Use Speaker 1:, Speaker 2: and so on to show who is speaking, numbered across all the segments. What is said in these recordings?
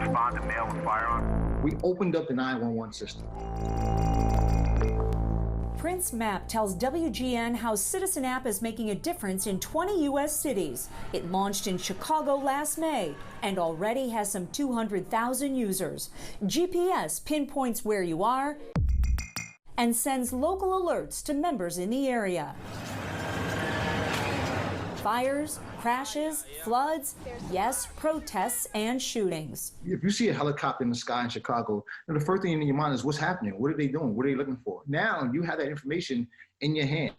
Speaker 1: respond to mail with firearms?
Speaker 2: We opened up the 911 system.
Speaker 3: Prince Map tells WGN how Citizen App is making a difference in 20 U.S. cities. It launched in Chicago last May and already has some 200,000 users. GPS pinpoints where you are and sends local alerts to members in the area. Fires, crashes, floods, yes, protests and shootings.
Speaker 2: If you see a helicopter in the sky in Chicago, the first thing in your mind is what's happening? What are they doing? What are they looking for? Now you have that information in your hand.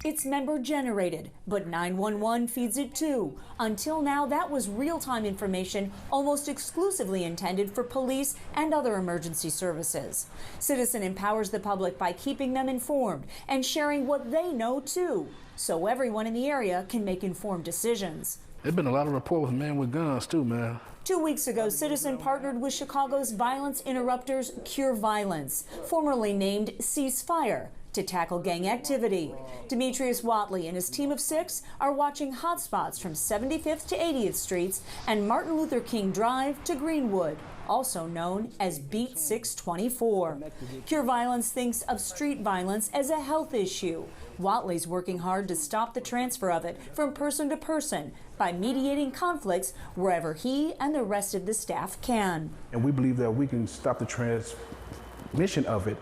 Speaker 3: It's member generated, but 911 feeds it too. Until now, that was real-time information almost exclusively intended for police and other emergency services. Citizen empowers the public by keeping them informed and sharing what they know too, so everyone in the area can make informed decisions.
Speaker 4: There's been a lot of reports of men with guns too, man.
Speaker 3: 2 weeks ago, Citizen partnered with Chicago's violence interrupters Cure Violence, formerly named Ceasefire, to tackle gang activity. Demetrius Watley and his team of 6 are watching hotspots from 75th to 80th Streets and Martin Luther King Drive to Greenwood, also known as Beat 624. Cure Violence thinks of street violence as a health issue. Watley's working hard to stop the transfer of it from person to person by mediating conflicts wherever he and the rest of the staff can.
Speaker 5: And we believe that we can stop the transmission of it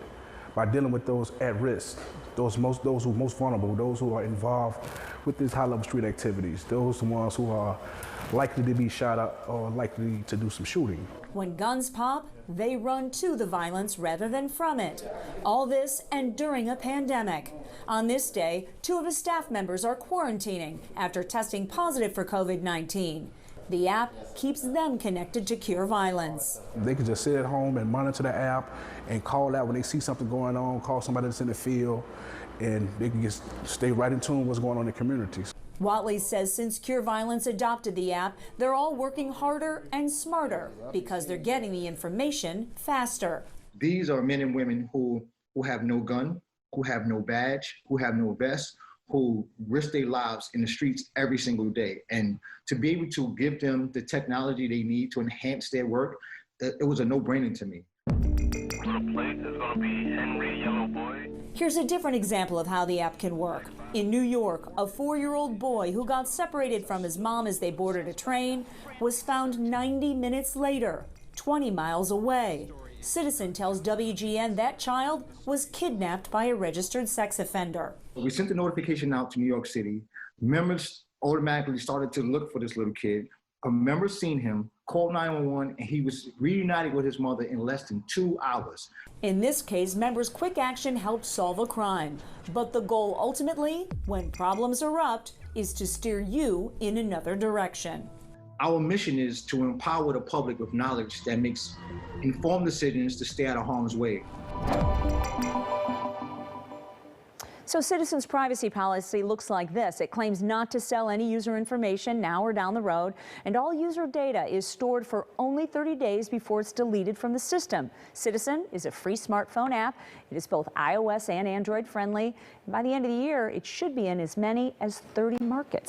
Speaker 5: by dealing with those at risk, those who are most vulnerable, those who are involved with these high-level street activities, those ones who are likely to be shot up or likely to do some shooting.
Speaker 3: When guns pop, they run to the violence rather than from it. All this and during a pandemic. On this day, 2 of his staff members are quarantining after testing positive for COVID-19. The app keeps them connected to Cure Violence.
Speaker 5: They can just sit at home and monitor the app and call out when they see something going on, call somebody that's in the field, and they can just stay right in tune with what's going on in the communities.
Speaker 3: Watley says since Cure Violence adopted the app, they're all working harder and smarter because they're getting the information faster.
Speaker 2: These are men and women who have no gun, who have no badge, who have no vest, who risk their lives in the streets every single day. And to be able to give them the technology they need to enhance their work, it was a no-brainer to me.
Speaker 1: The place is going to be Henry Yellow Boy.
Speaker 3: Here's a different example of how the app can work. In New York, a 4-year-old boy who got separated from his mom as they boarded a train was found 90 minutes later, 20 miles away. Citizen tells WGN that child was kidnapped by a registered sex offender.
Speaker 2: We sent the notification out to New York City. Members automatically started to look for this little kid. A member seen him, called 911, and he was reunited with his mother in less than 2 hours.
Speaker 3: In this case, members' quick action helped solve a crime. But the goal ultimately, when problems erupt, is to steer you in another direction.
Speaker 2: Our mission is to empower the public with knowledge that makes informed decisions to stay out of harm's way.
Speaker 3: So Citizen's privacy policy looks like this. It claims not to sell any user information now or down the road, and all user data is stored for only 30 days before it's deleted from the system. Citizen is a free smartphone app. It is both iOS and Android friendly. And by the end of the year, it should be in as many as 30 markets.